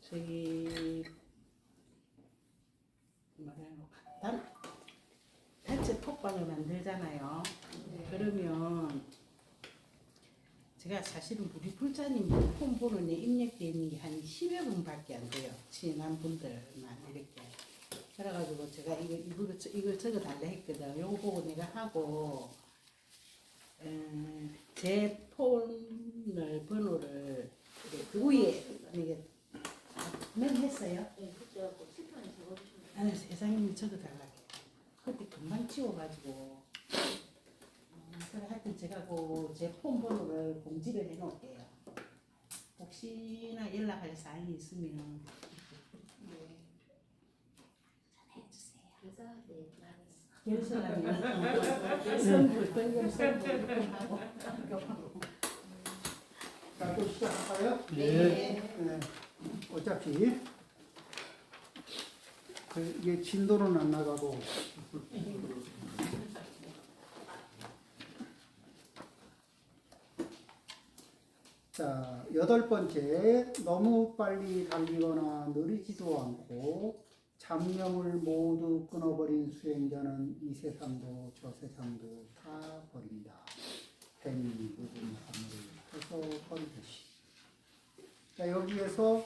저기 단체 톡방을 만들잖아요. 그러면 제가 사실은 우리 불자님 폰번호에 입력된 게 한 10여 분밖에 안 돼요. 친한 분들만 이렇게. 그래가지고 제가 이걸 적어달라 했거든. 요거 보고 내가 하고, 제 폰을, 번호를 그 위에, 이게, 맨 했어요? 네, 그때 칠판에 적어주시면 아니, 세상에 적어달라고. 그때 금방 지워가지고. 그래, 하여튼 제가 제 폰 번호를 공지를 해놓을게요. 혹시나 연락할 사항이 있으면 전해주세요. 그래서 네, 많이 결선하면 선불, 벌금 선불 이렇게 하고. 자, 또 시작할까요? 네. 네. 어차피 이게 진도는 안 나가고 자, 8번째, 너무 빨리 달리거나 느리지도 않고 잡념을 모두 끊어버린 수행자는 이 세상도 저 세상도 다 버린다. 뱀이 묵은 하늘을 해서 버리듯이. 자, 여기에서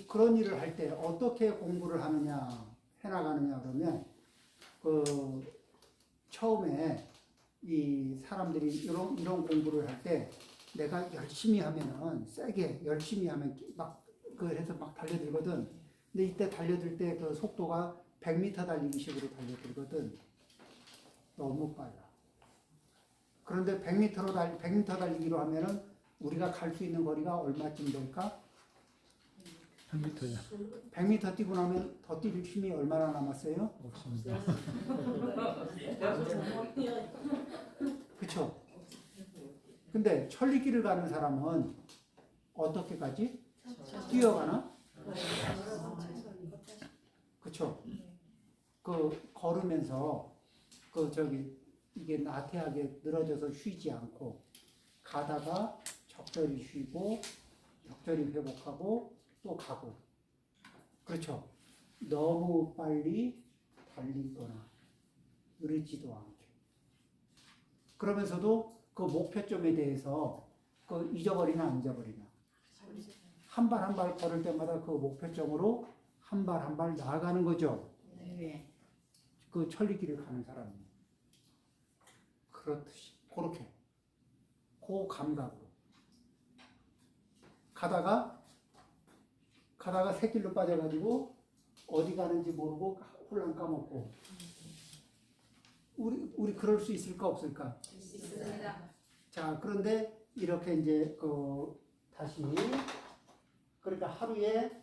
그런 일을 할 때 어떻게 공부를 하느냐, 해나가느냐 그러면, 처음에 이 사람들이 이런 공부를 할 때 내가 열심히 하면은, 세게 열심히 하면 해서 막 달려들거든. 근데 이때 달려들 때 그 속도가 100m 달리기식으로 달려들거든. 너무 빨라. 그런데 100m 달리기로 하면은 우리가 갈 수 있는 거리가 얼마쯤 될까? 100m요. 100m 뛰고 나면 더 뛸 힘이 얼마나 남았어요? 없습니다. 그쵸? 근데 천리길을 가는 사람은 어떻게 가지? 뛰어가나? 그쵸? 걸으면서 이게 나태하게 늘어져서 쉬지 않고 가다가 적절히 쉬고 적절히 회복하고 또 가고. 그렇죠? 너무 빨리 달리거나 느리지도 않게. 그러면서도 그 목표점에 대해서 잊어버리나 안 잊어버리나. 한 발 한 발 걸을 때마다 그 목표점으로 한 발 한 발 나아가는 거죠. 네. 그 천리길을 가는 사람이. 그렇듯이 그렇게 그 감각으로 가다가 새길로 빠져가지고 어디 가는지 모르고 홀랑 까먹고. 우리 그럴 수 있을까 없을까? 있습니다. 자, 그런데 이렇게 이제 다시 그러니까 하루에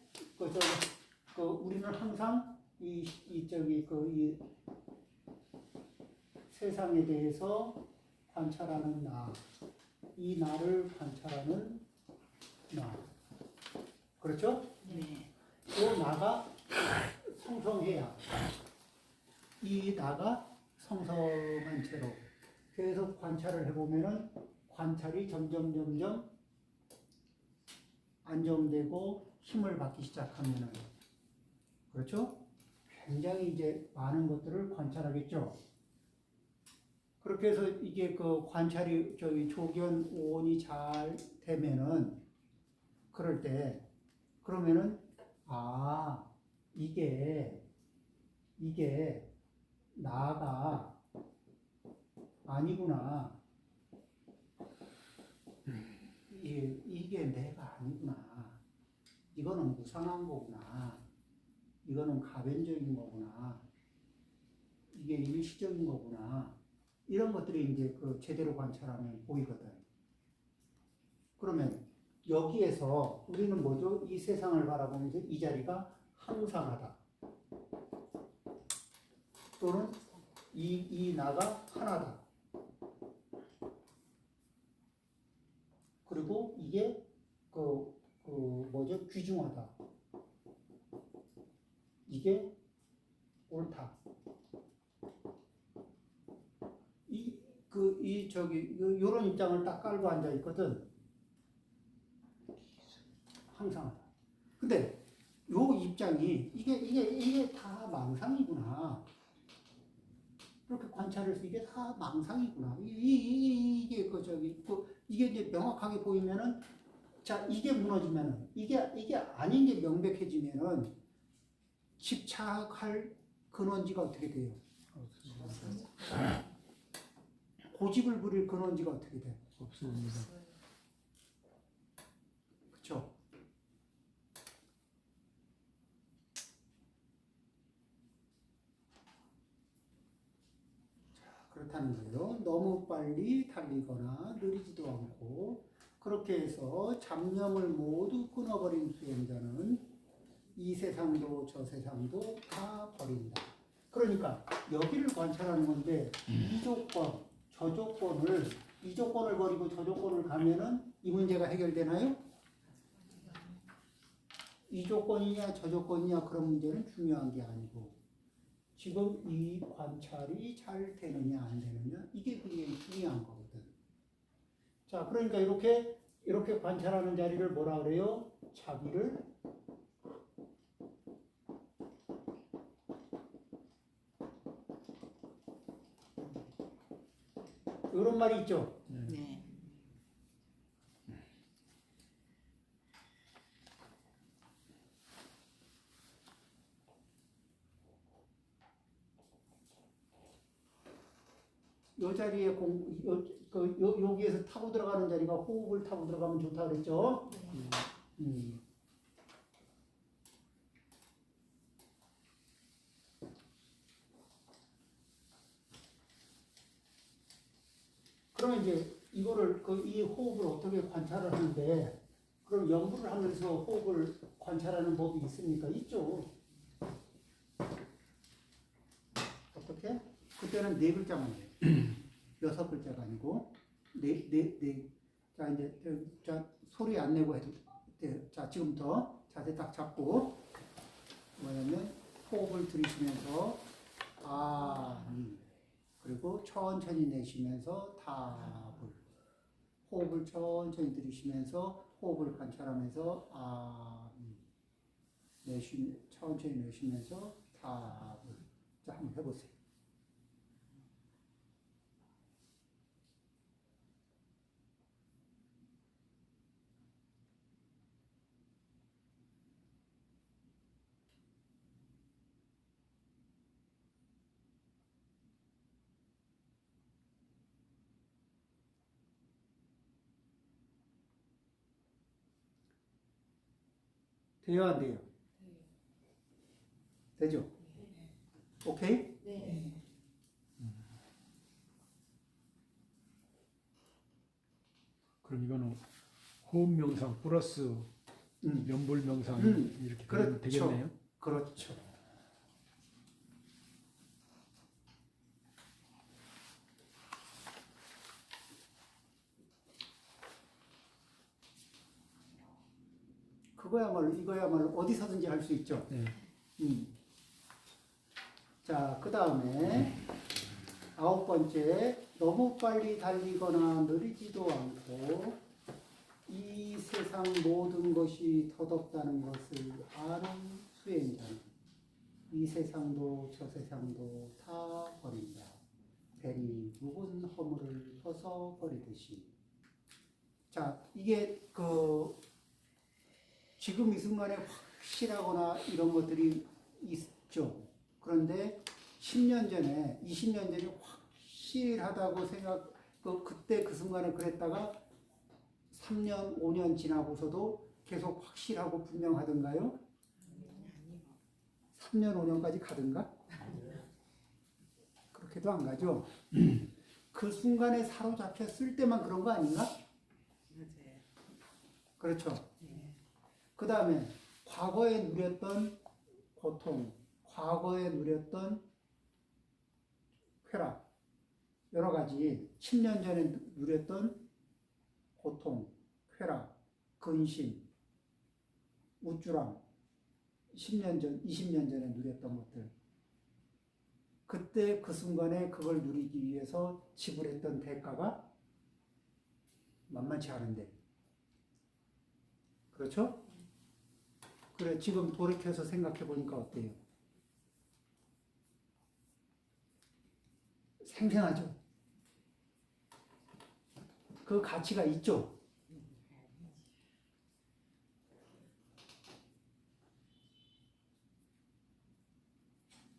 우리는 항상 이 세상에 대해서 관찰하는 나, 이 나를 관찰하는 나. 그렇죠? 네. 그 나가 성성해야 이 나가 성성한 채로 계속 관찰을 해보면은 관찰이 점점 안정되고 힘을 받기 시작하면은 그렇죠? 굉장히 이제 많은 것들을 관찰하겠죠. 그렇게 해서 이게 관찰이 조견 오온이 잘 되면은 그럴 때 그러면은 이게 나가 아니구나. 이게 내가 아니구나. 이거는 무상한 거구나. 이거는 가변적인 거구나. 이게 일시적인 거구나. 이런 것들이 이제 제대로 관찰하면 보이거든. 그러면 여기에서 우리는 뭐죠? 이 세상을 바라보면서 이 자리가 항상하다. 또는 이 나가 하나다. 그리고 이게 귀중하다. 이게 옳다. 요런 입장을 딱 깔고 앉아 있거든. 항상하다. 근데 요 입장이 이게 다 망상이구나. 이렇게 관찰해서 이게 다 망상이구나. 이게 이게 이제 명확하게 보이면은 자 이게 무너지면은 이게 아닌 게 명백해지면은 집착할 근원지가 어떻게 돼요? 고집을 부릴 근원지가 어떻게 돼? 없습니다. 그렇죠? 그렇다는 거예요. 너무 빨리 달리거나 느리지도 않고 그렇게 해서 잡념을 모두 끊어버린 수행자는 이 세상도 저 세상도 다 버린다. 그러니까 여기를 관찰하는 건데 이 조건, 저 조건을 이 조건을 버리고 저 조건을 가면은 이 문제가 해결되나요? 이 조건이냐 저 조건이냐 그런 문제는 중요한 게 아니고 지금 이 관찰이 잘 되느냐 안 되느냐 이게 굉장히 중요한 거거든. 자, 그러니까 이렇게 관찰하는 자리를 뭐라 그래요? 자비를 이런 말이 있죠. 네. 요 자리에 여기에서 타고 들어가는 자리가 호흡을 타고 들어가면 좋다 그랬죠. 그러면 이제 이거를 이 호흡을 어떻게 관찰을 하는데 그럼 연구를 하면서 호흡을 관찰하는 법이 있습니까? 있죠. 어떻게? 그때는 4글자만 해요. 6글자가 아니고 자 이제 자 소리 안 내고 해도 돼요. 자 지금부터 자세 딱 잡고 뭐냐면 호흡을 들이쉬면서 그리고 천천히 내쉬면서 답을 호흡을 천천히 들이쉬면서 호흡을 관찰하면서 천천히 내쉬면서 답을 자 한번 해보세요. 돼요 안 돼요? 되죠? 오케이? 네. 그럼 이거는 호흡 명상 플러스 연불 명상 이렇게 그렇죠. 되겠네요. 그렇죠. 이거야말로 어디서든지 할 수 있죠. 네. 자, 그 다음에 9번째, 너무 빨리 달리거나 느리지도 않고 이 세상 모든 것이 덧없다는 것을 아는 수행자는 이 세상도 저 세상도 다 버린다. 배리 묵은 허물을 벗어버리듯이. 자, 이게 지금 이 순간에 확실하거나 이런 것들이 있죠. 그런데 10년 전에, 20년 전에 확실하다고 그때 그 순간에 그랬다가 3년, 5년 지나고서도 계속 확실하고 분명하던가요? 3년, 5년까지 가든가? 그렇게도 안 가죠. 그 순간에 사로잡혔을 때만 그런 거 아닌가? 맞아요. 그렇죠. 그 다음에 과거에 누렸던 고통, 과거에 누렸던 쾌락, 여러 가지 10년 전에 누렸던 고통, 쾌락, 근심, 우쭐함, 10년 전, 20년 전에 누렸던 것들. 그때 그 순간에 그걸 누리기 위해서 지불했던 대가가 만만치 않은데. 그렇죠? 그래, 지금 돌이켜서 생각해 보니까 어때요? 생생하죠? 그 가치가 있죠?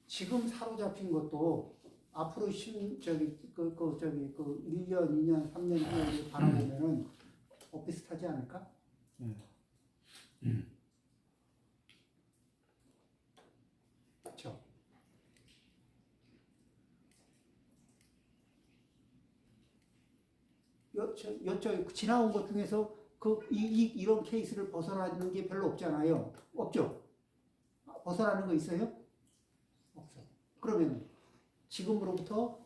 지금 사로잡힌 것도 앞으로 1년, 2년, 3년 후에 바라보면은 비슷하지 않을까? 그렇죠. 지나온 것 중에서 이런 케이스를 벗어나는 게 별로 없잖아요. 없죠? 벗어나는 거 있어요? 없어. 그러면 지금으로부터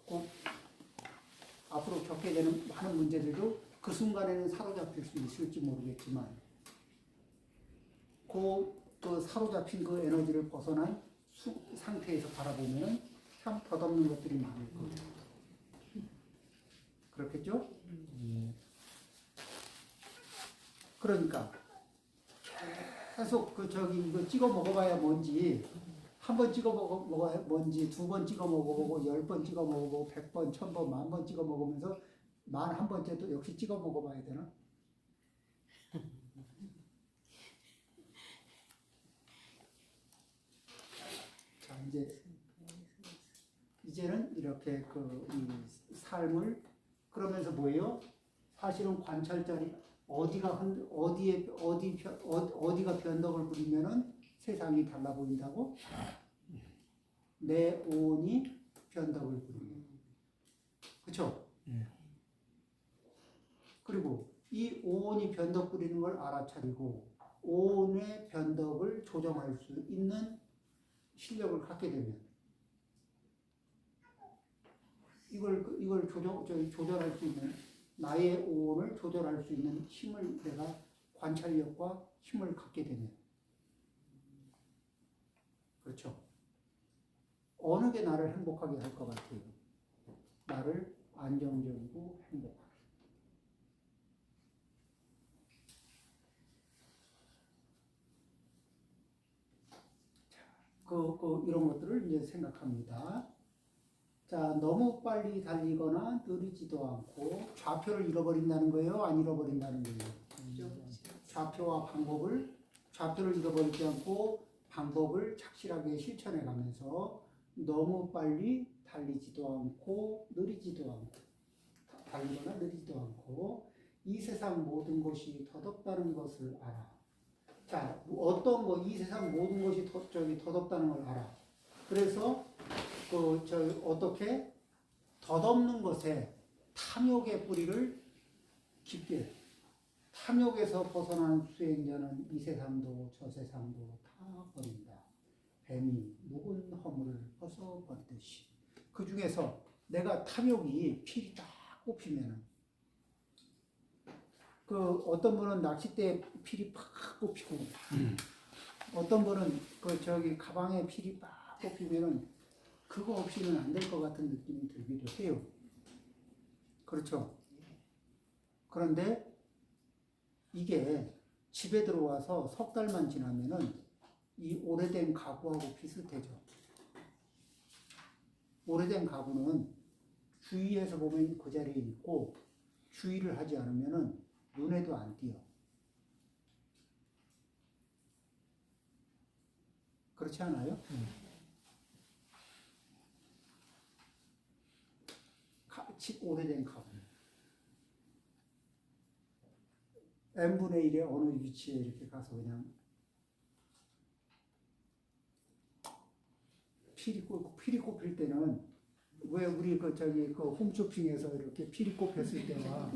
앞으로 겪게 되는 많은 문제들도 그 순간에는 사로잡힐 수 있을지 모르겠지만 그 사로잡힌 그 에너지를 벗어난 상태에서 바라보면 참 덧없는 것들이 많을 거예요. 그렇겠죠? 그러니까 계속 이거 찍어 먹어봐야 뭔지 한 번 찍어 먹어야 뭔지 2번 찍어 먹어보고 10번 찍어 먹어보고 100번, 1000번, 10,000번 찍어 먹으면서 11번째도 역시 찍어 먹어봐야 되나? 자, 이제는 이렇게 이 삶을 그러면서 뭐예요? 사실은 관찰자리 어디가 변덕을 부리면은 세상이 달라 보인다고? 내 오온이 변덕을 부리면. 그렇죠? 그리고 이 오온이 변덕 부리는 걸 알아차리고 오온의 변덕을 조정할 수 있는 실력을 갖게 되면 이걸 조절할 수 있는 나의 오온을 조절할 수 있는 힘을 내가 관찰력과 힘을 갖게 되면 그렇죠. 어느 게 나를 행복하게 할 것 같아요? 나를 안정적이고 행복하게. 이런 것들을 이제 생각합니다. 자, 너무 빨리 달리거나 느리지도 않고 좌표를 잃어버린다는 거예요? 안 잃어버린다는 거예요? 좌표를 잃어버리지 않고 방법을 착실하게 실천해 가면서 너무 빨리 달리지도 않고 느리지도 않고 달리거나 느리지도 않고 이 세상 모든 것이 덧없다는 것을 알아. 자, 이 세상 모든 것이 덧없다는 걸 알아. 그래서 어떻게 덧없는 것에 탐욕의 뿌리를 깊게 탐욕에서 벗어난 수행자는 이 세상도 저 세상도 다 버린다. 뱀이 묵은 허물을 벗어버리듯이. 그 중에서 내가 탐욕이 필이 딱 꼽히면은 어떤 분은 낚싯대에 필이 팍 꼽히고 어떤 분은 가방에 필이 팍 꼽히면은 그거 없이는 안 될 것 같은 느낌이 들기도 해요. 그렇죠? 그런데 이게 집에 들어와서 석 달만 지나면은 이 오래된 가구하고 비슷해져. 오래된 가구는 주위에서 보면 그 자리에 있고 주의를 하지 않으면은 눈에도 안 띄어. 그렇지 않아요? 오래된 가구. n분의 1의 어느 위치에 이렇게 가서 그냥 필이 꼽힐 때는 왜 우리 홈쇼핑에서 이렇게 필이 꼽혔을 때와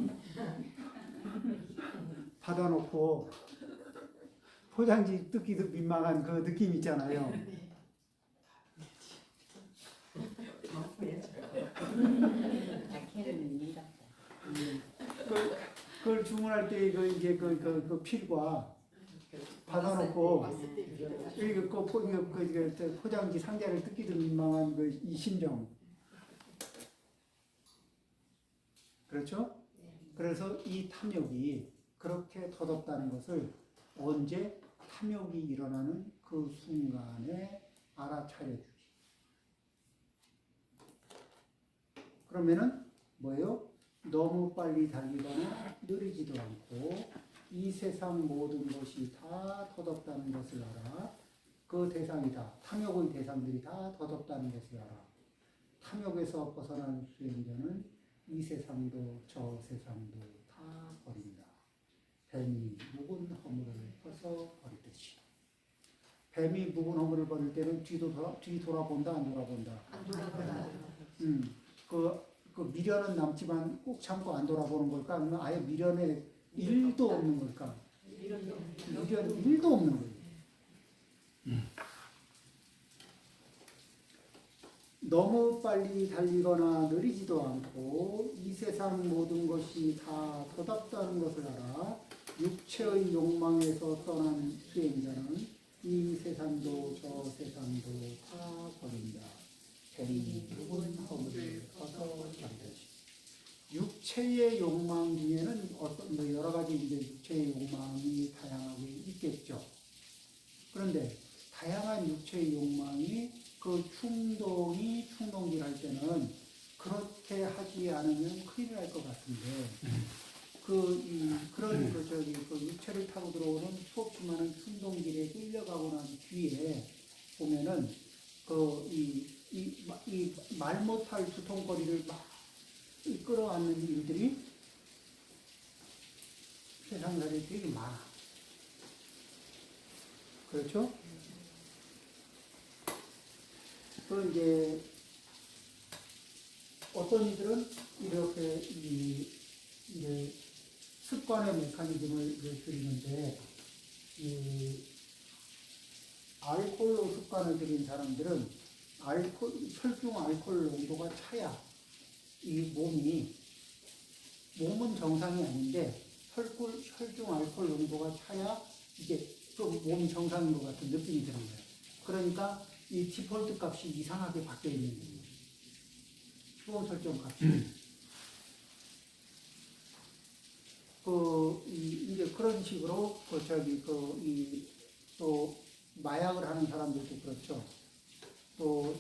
받아놓고 포장지 뜯기도 민망한 그 느낌 있잖아요. 그걸 주문할 때 이제 그 필과 받아놓고 포장지 상자를 뜯기도 민망한 이 심정. 그렇죠? 그래서 이 탐욕이 그렇게 덧없다는 것을 언제 탐욕이 일어나는 그 순간에 알아차려주기. 그러면은 뭐예요? 너무 빨리 달리거나 느리지도 않고 이 세상 모든 것이 다 덧없다는 것을 알아. 그 대상이다. 탐욕의 대상들이 다 덧없다는 것을 알아. 탐욕에서 벗어난 수행자는 이 세상도 저 세상도 다 버린다. 뱀이 묵은 허물을 벗어 버리듯이. 뱀이 묵은 허물을 버릴 때는 뒤 돌아본다, 안 돌아본다? 안 돌아가요. 그 미련은 남지만 꾹 참고 안 돌아보는 걸까? 아니면 아예 미련에 일도 없는 걸까? 미련 일도 없는 거예요. 너무 빨리 달리거나 느리지도 않고 이 세상 모든 것이 다 덧없다는 것을 알아. 육체의 욕망에서 떠난 수행자는 이 세상도 저 세상도 다 버린다. 뱀이 묵은 허물을 벗어 버리듯이. 육체의 욕망 중에는 어떤 여러 가지 이제 육체의 욕망이 다양하게 있겠죠. 그런데 다양한 육체의 욕망이 그 충동질할 때는 그렇게 하지 않으면 큰일 날 것 같은데 그런 그 육체를 타고 들어오는 수없이 많은 충동질에 끌려가고 난 뒤에 보면은 이 말 못할 두통거리를 막 끌어안는 일들이 세상살이 되게 많아. 그렇죠? 또 이제 어떤 이들은 이렇게 이제 습관의 메커니즘을 들이는데 이 알코올로 습관을 들인 사람들은 혈중 알코올 농도가 차야 이 몸은 정상이 아닌데 혈중 알코올 농도가 차야 이게 좀 몸이 정상인 것 같은 느낌이 드는 거예요. 그러니까 이 디폴트 값이 이상하게 바뀌어 있는 거예요. 수온 설정 값이. 이제 그런 식으로 또 마약을 하는 사람들도 그렇죠. 또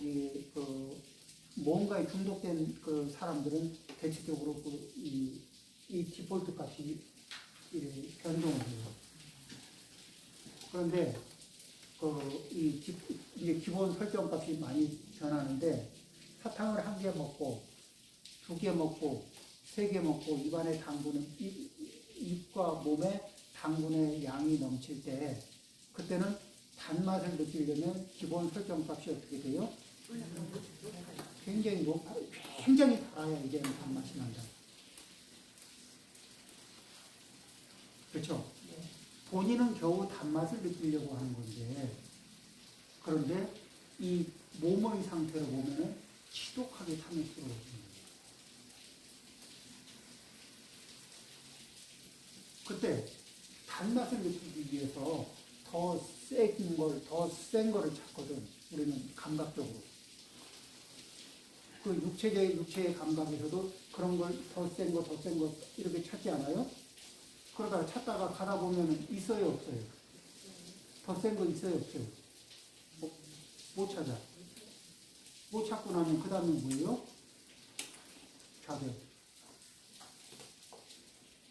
뭔가에 중독된 그 사람들은 대체적으로 이 디폴트 값이 변동을 해요. 그런데 이제 기본 설정 값이 많이 변하는데 사탕을 1개 먹고 2개 먹고 3개 먹고 입안에 당분은 입과 몸에 당분의 양이 넘칠 때 그때는 단맛을 느끼려면 기본 설정 값이 어떻게 돼요? 굉장히 굉장히 달아야 이제는 단맛이 난다. 그렇죠? 본인은 겨우 단맛을 느끼려고 하는 건데 그런데 이 몸의 상태로 보면은 지독하게 탐욕스러워지는 거예요. 그때 단맛을 느끼기 위해서 더 센 거를 찾거든. 우리는 감각적으로. 그 육체의 감각에서도 그런 걸 더 센 거 이렇게 찾지 않아요? 그러다가 찾다가 가다 보면 있어요, 없어요? 더 센 거 있어요, 없어요? 못 찾아. 못 찾고 나면 그 다음에 뭐예요? 좌절.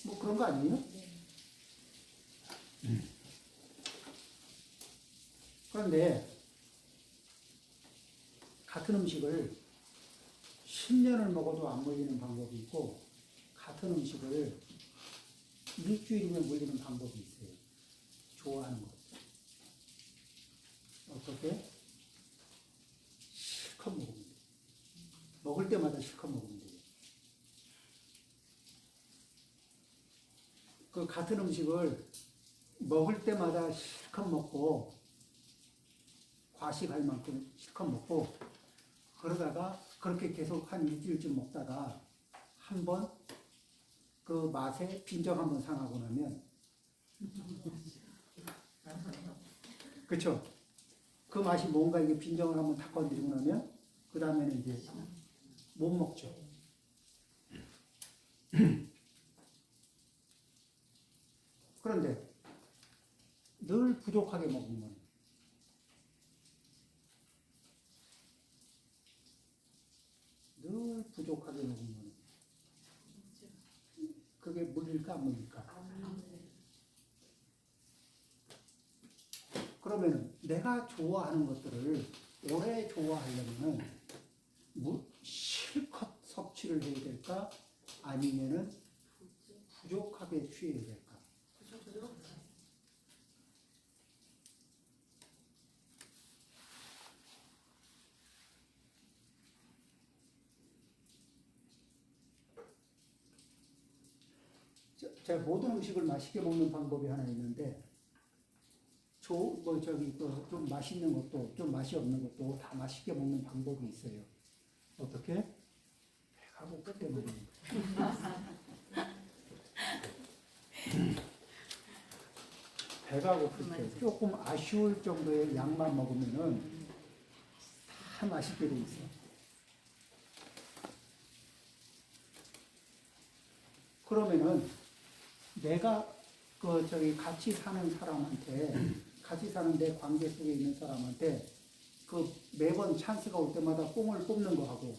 뭐 그런 거 아니에요? 그런데 같은 음식을 10년을 먹어도 안 물리는 방법이 있고 같은 음식을 일주일이면 물리는 방법이 있어요. 좋아하는 거. 어떻게? 실컷 먹으면 돼요. 먹을 때마다 실컷 먹으면 돼요. 그 같은 음식을 먹을 때마다 실컷 먹고 과식할 만큼 실컷 먹고 그러다가 그렇게 계속 한 일주일쯤 먹다가 한번 그 맛에 빈정 한번 상하고 나면 그렇죠? 그 맛이 뭔가 이게 빈정을 한번 다 건드리고 나면 그 다음에는 이제 못 먹죠. 그런데 늘 부족하게 먹으면 늘 부족하게 먹으면 그게 물릴까 안 물릴까? 그러면 내가 좋아하는 것들을 오래 좋아하려면 실컷 섭취를 해야 될까? 아니면은 부족하게 취해야 될까? 제가 모든 음식을 맛있게 먹는 방법이 하나 있는데, 좀 맛있는 것도, 좀 맛이 없는 것도 다 맛있게 먹는 방법이 있어요. 어떻게? 배가 고플 때 먹는 거. 배가 고플 때 조금 아쉬울 정도의 양만 먹으면은 다 맛있게 돼 있어. 그러면은 내가 같이 사는 사람한테, 같이 사는 내 관계 속에 있는 사람한테 매번 찬스가 올 때마다 뽕을 뽑는 거 하고,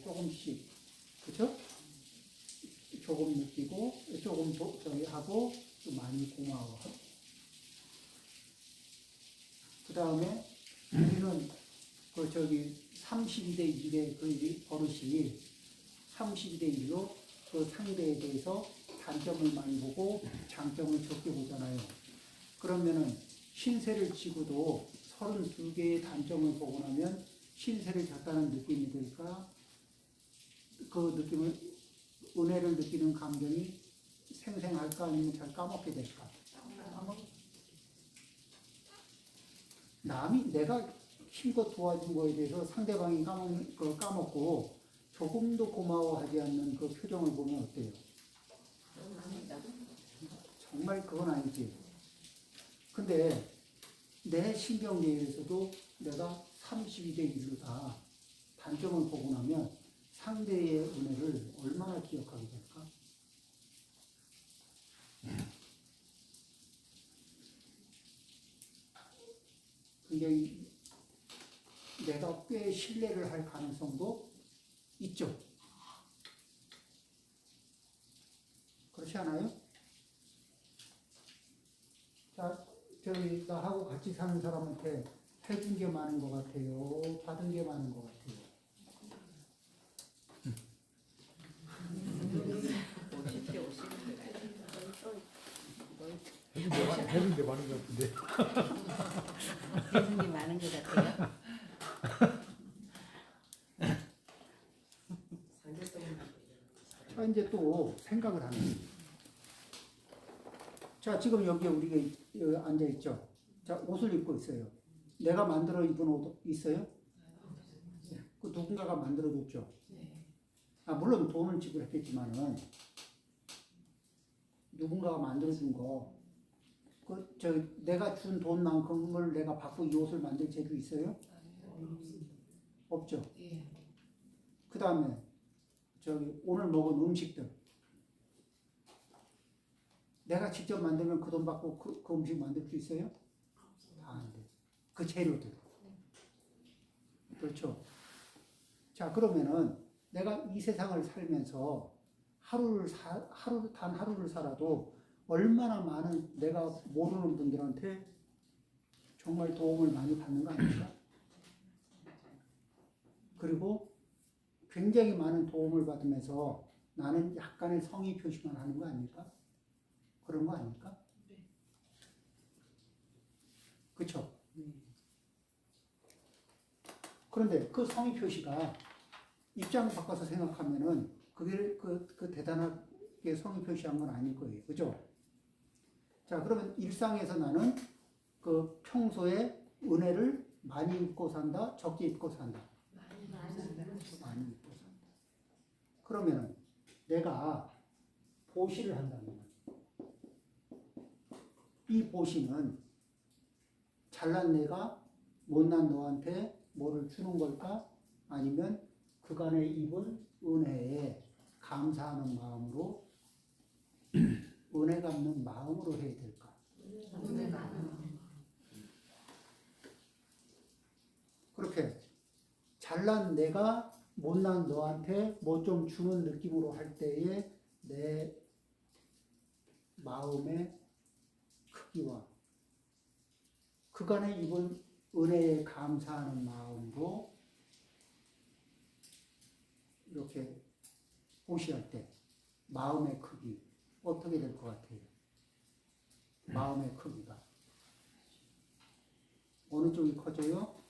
조금씩, 그죠? 조금 느끼고, 조금 하고, 좀 많이 고마워. 그 다음에 우리는 32대 1의 그 버릇이 32대 1로 그 상대에 대해서 단점을 많이 보고 장점을 적게 보잖아요. 그러면은 신세를 지고도 32개의 단점을 보고 나면 신세를 졌다는 느낌이 들까? 그 느낌을, 은혜를 느끼는 감정이 생생할까? 아니면 잘 까먹게 될까? 내가 힘껏 도와준 거에 대해서 상대방이 까먹고 조금도 고마워하지 않는 그 표정을 보면 어때요? 정말 그건 아니지. 근데 내 신경계에서도 내가 32대 1로 다 단점을 보고 나면 상대의 은혜를 얼마나 기억하게 될까? 굉장히 내가 꽤 신뢰를 할 가능성도 있죠. 그렇지 않아요? 자, 나하고 같이 사는 사람한테 해준 게 많은 것 같아요? 받은 게 많은 것 같아요? 50대 50인데. 해준 게 많은 것 같은데. 해준 게 많은 것 같아요. 자, 이제 또 생각을 하는 거예요. 자, 지금 여기 우리가 여기 앉아있죠? 자, 옷을 입고 있어요. 내가 만들어 입은 옷 있어요? 그 누군가가 만들어줬죠? 물론 돈을 지불했겠지만은, 누군가가 만들어준 거, 내가 준 돈만큼을 내가 받고 이 옷을 만들 재주 있어요? 없죠? 그 다음에, 오늘 먹은 음식들. 내가 직접 만들면 그 돈 받고 그 음식 만들 수 있어요? 다 안 돼. 그 재료들. 그렇죠? 자, 그러면은 내가 이 세상을 살면서 단 하루를 살아도 얼마나 많은 내가 모르는 분들한테 정말 도움을 많이 받는 거 아닙니까? 그리고 굉장히 많은 도움을 받으면서 나는 약간의 성의 표시만 하는 거 아닙니까? 그런 거 아닙니까? 그렇죠? 그런데 그 성의 표시가 입장을 바꿔서 생각하면은 그게 그 대단하게 성의 표시한 건 아닐 거예요. 그죠? 자, 그러면 일상에서 나는 평소에 은혜를 많이 입고 산다, 적게 입고 산다. 많이 입고 산다. 그러면은 내가 보시를 한다면 이 보시는 잘난 내가 못난 너한테 뭐를 주는 걸까? 아니면 그간의 입은 은혜에 감사하는 마음으로 은혜 갚는 마음으로 해야 될까? 그렇게 잘난 내가 못난 너한테 뭐 좀 주는 느낌으로 할 때에 내 마음의 크기와 그간의 입은 은혜에 감사하는 마음으로 이렇게 보시할 때 마음의 크기 어떻게 될 것 같아요? 마음의 크기가 어느 쪽이 커져요?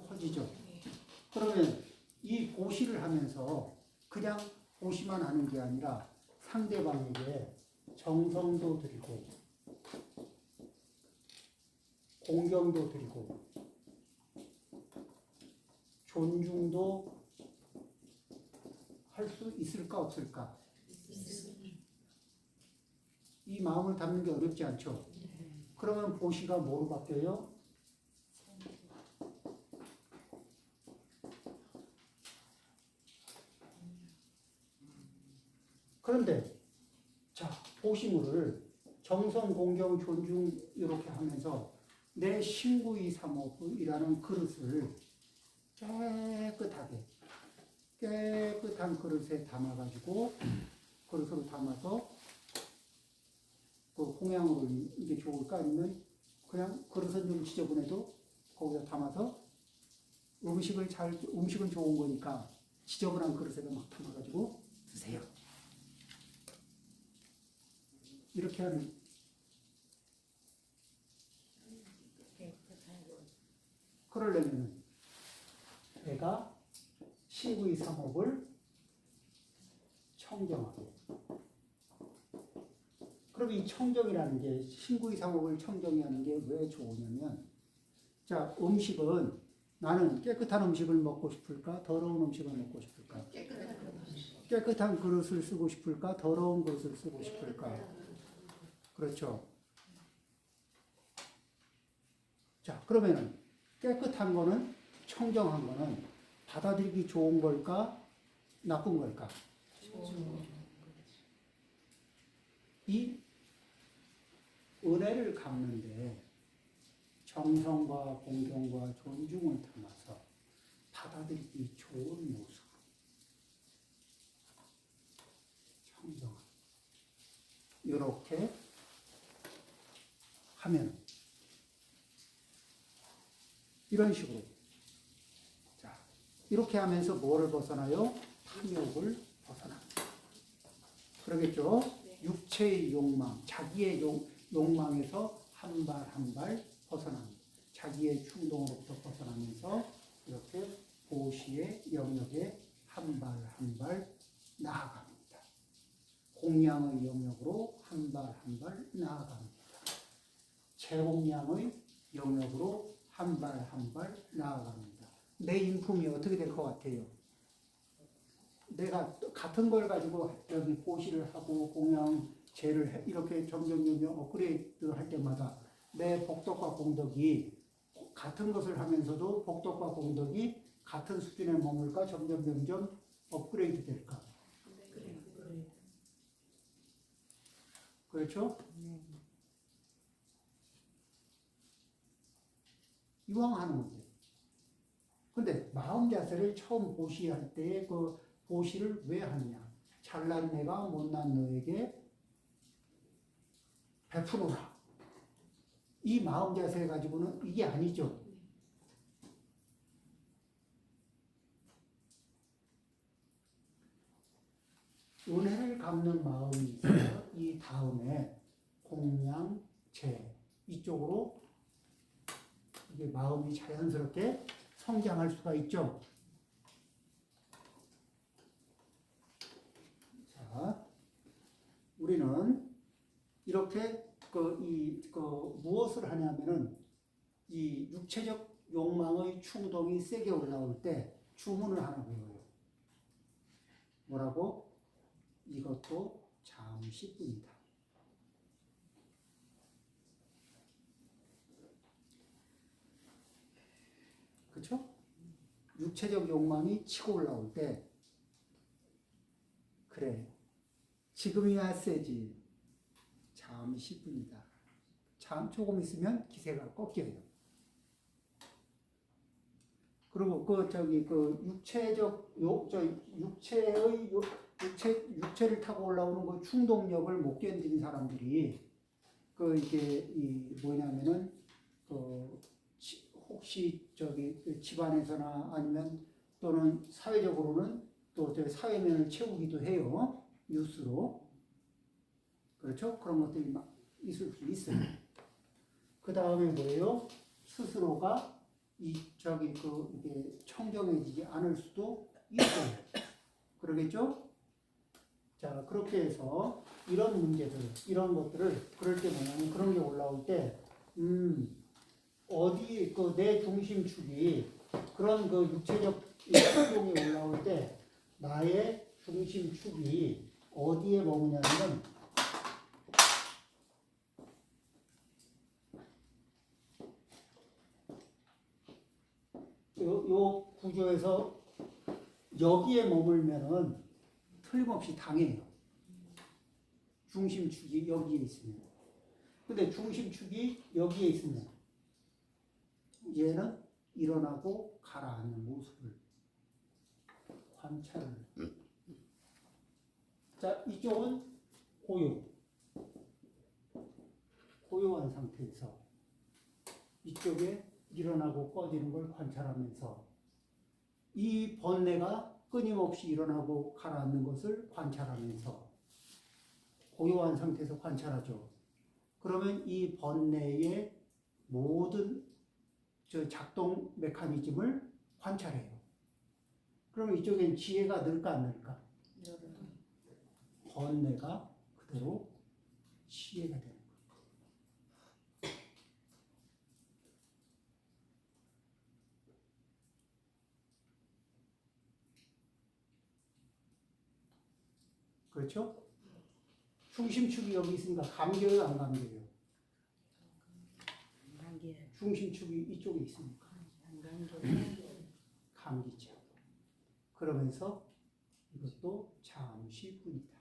커지죠. 그러면 이 보시를 하면서 그냥 보시만 하는 게 아니라 상대방에게 정성도 드리고 공경도 드리고 존중도 할 수 있을까 없을까? 이 마음을 담는 게 어렵지 않죠? 그러면 보시가 뭐로 바뀌어요? 그런데 자, 보시물을 정성, 공경, 존중 이렇게 하면서 내 신구이 삼업이라는 그릇을 깨끗한 그릇에 담아가지고 그릇으로 담아서 그 홍양으로 이게 좋을까? 아니면 그냥 그릇은 좀 지저분해도 거기다 담아서 음식은 좋은 거니까 지저분한 그릇에다 막 담아가지고 드세요. 이렇게 하는 그러려면 내가 신구이 삼업을 청정하게. 그럼 이 청정이라는 게 신구이 삼업을 청정히 하는 게 왜 좋으냐면 자, 음식은 나는 깨끗한 음식을 먹고 싶을까? 더러운 음식을 먹고 싶을까? 깨끗한 그릇을 쓰고 싶을까? 더러운 그릇을 쓰고 싶을까? 그렇죠. 자, 그러면은 깨끗한 거는 청정한 거는 받아들이기 좋은 걸까? 나쁜 걸까? 이 은혜를 갚는데 정성과 공경과 존중을 담아서 받아들이기 좋은 모습으로 청정한 이렇게 하면 이런 식으로 자 이렇게 하면서 뭐를 벗어나요? 탐욕을 벗어납니다. 그러겠죠? 육체의 욕망, 자기의 욕망에서 한 발 한 발 벗어납니다. 자기의 충동으로부터 벗어나면서 이렇게 보시의 영역에 한 발 한 발 나아갑니다. 공양의 영역으로 한 발 한 발 나아갑니다. 재공양의 영역으로 한 발 한 발 나아갑니다. 내 인품이 어떻게 될 것 같아요? 내가 같은 걸 가지고 여기 보시를 하고 공양, 재를 이렇게 점점 업그레이드 할 때마다 내 복덕과 공덕이 같은 것을 하면서도 복덕과 공덕이 같은 수준에 머물까 점점 업그레이드 될까? 그렇죠? 이왕 하는 건데. 근데 마음 자세를 처음 보시할 때에 그 보시를 왜 하느냐? 잘난 내가 못난 너에게 베푸노라. 이 마음 자세 가지고는 이게 아니죠. 은혜를 갚는 마음이 있어요. 이 다음에 공양, 재 이쪽으로 이게 마음이 자연스럽게 성장할 수가 있죠. 자, 우리는 이렇게 무엇을 하냐면은 이 육체적 욕망의 충동이 세게 올라올 때 주문을 하나 배워요. 뭐라고? 이것도 잠시뿐이다. 그렇죠? 육체적 욕망이 치고 올라올 때 그래 지금이야 세지 잠시뿐이다. 조금 있으면 기세가 꺾여요. 그리고 육체를 타고 올라오는 그 충동력을 못 견디는 사람들이 이게 뭐냐면은 혹시 집안에서나 아니면 또는 사회적으로는 또 사회면을 채우기도 해요. 뉴스로. 그렇죠? 그런 것들이 막 있을 수 있어요. 그 다음에 뭐예요? 스스로가 이게 청정해지지 않을 수도 있어요. 그러겠죠? 자, 그렇게 해서 이런 문제들, 이런 것들을 그럴 때 뭐냐면 그런 게 올라올 때, 어디 내 중심축이 그런 육체적 활동이 올라올 때 나의 중심축이 어디에 머무냐면 요 구조에서 여기에 머물면은 틀림없이 당해요. 중심축이 여기에 있으면. 근데 중심축이 여기에 있으면 얘는 일어나고 가라앉는 모습을 관찰을. 자, 이쪽은 고요한 상태에서 이쪽에 일어나고 꺼지는 걸 관찰하면서 이 번뇌가 끊임없이 일어나고 가라앉는 것을 관찰하면서 고요한 상태에서 관찰하죠. 그러면 이 번뇌의 모든 작동 메커니즘을 관찰해요. 그러면 이쪽엔 지혜가 늘까 안 늘까? 번뇌가 그대로 지혜가 되는 거예요. 그렇죠? 중심축이 여기 있으니까 감겨요, 안 감겨요? 중심축이 이쪽에 있으니까 감기죠. 그러면서 이것도 잠시뿐이다.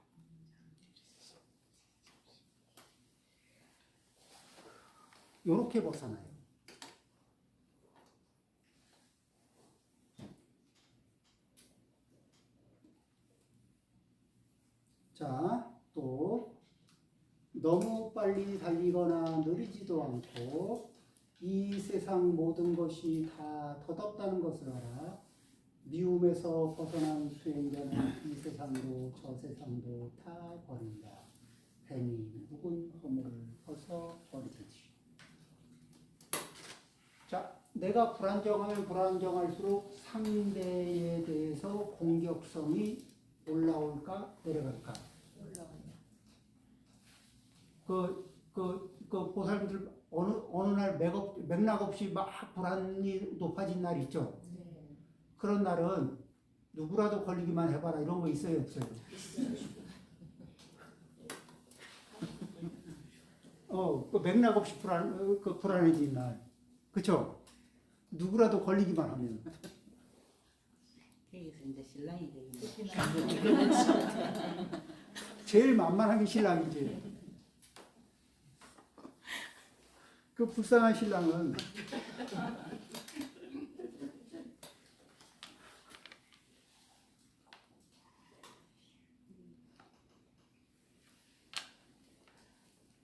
요렇게 벗어나요. 자, 또 너무 빨리 달리거나 느리지도 않고 이 세상 모든 것이 다 덧없다는 것을 알아. 미움에서 벗어난 수행자는 이 세상도 저 세상도 다 버린다. 뱀이 묵은 허물을 벗어버리듯이. 자, 내가 불안정하면 불안정할수록 상대에 대해서 공격성이 올라올까 내려갈까? 보살님들 어느 날 맥락 없이 막 불안이 높아진 날 있죠? 네. 그런 날은 누구라도 걸리기만 해봐라 이런 거 있어요, 없어요? 맥락 없이 불안해진 날. 그쵸? 누구라도 걸리기만 하면. 여기서 이제 신랑이 되겠네. 제일 만만한 게 신랑이지. 그 불쌍한 신랑은